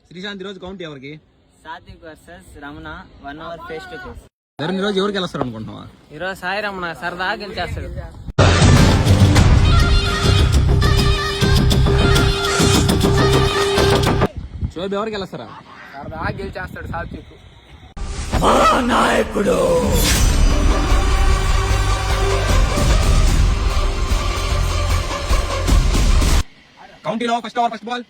శ్రీశాంత్ రోజు కౌంట్ ఎవరికి? Satwik versus Ramana 1 hour face to face. ఈ రోజు ఎవరికి గెలుస్తారు అనుకుంటున్నావా? ఈరోజు సాయి రమణ సరదా గెలిచేస్తాడు. శోభ ఎవరికి గెలుస్తారా? సరదా గెలిచేస్తాడు సాత్విక్. నాయకుడు కౌంటీలో ఫస్ట్ ఓవర్ ఫస్ట్ బాల్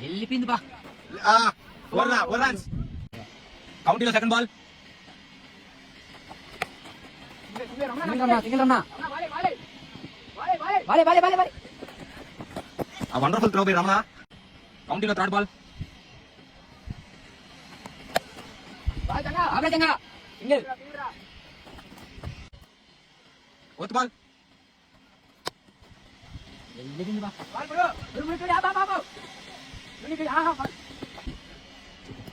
వెళ్ళిపోయింది బా. కౌంటీలో second ball wonderful throw by Ramana. కౌంటీలో థర్డ్ బాల్ ఫోర్త్ బాల్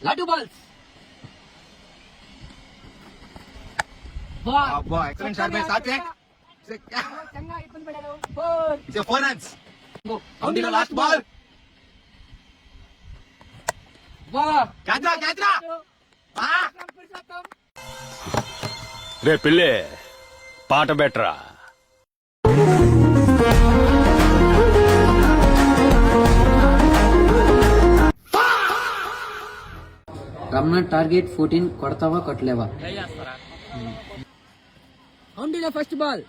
లడ్డు balls. Excellent shot by Satvik. It's a 4 runs. కౌంటీలో లాస్ట్ బాల్ క్యాచ్ రా. రే పిల్లే పాట బెట్రా. రమణ టార్గెట్ 14 కొడతావా కొట్టలేవా? కౌంటీలో ఫస్ట్ బాల్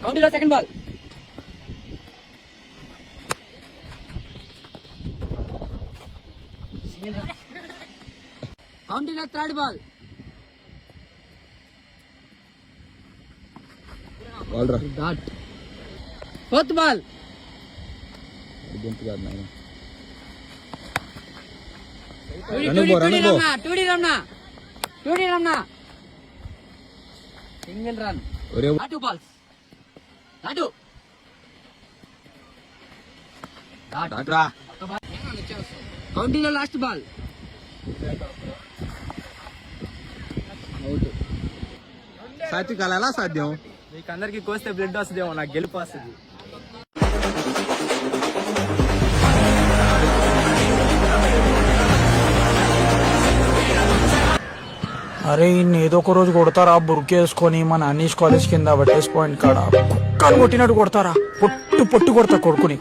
కౌంటీలో సెకండ్ బాల్ కౌంటీలో third ball dot fourth ball single run. 2 balls. కౌంటీలో లాస్ట్ బాల్ సాత్విక్ అలా ఎలా సాధ్యం? మీకు అందరికి కోస్తే బ్లడ్ వస్తుందేమో, నాకు గెలుపు వస్తుంది. అరే ఇన్ని ఏదో ఒక రోజు కొడతారా బుర్కేసుకొని మన అనీష్ కాలేజ్ కింద వెట్టేస్ పాయింట్ కాడ కుక్కను కొట్టినట్టు కొడతారా, పొట్టు పొట్టు కొడతా కొడుకుని.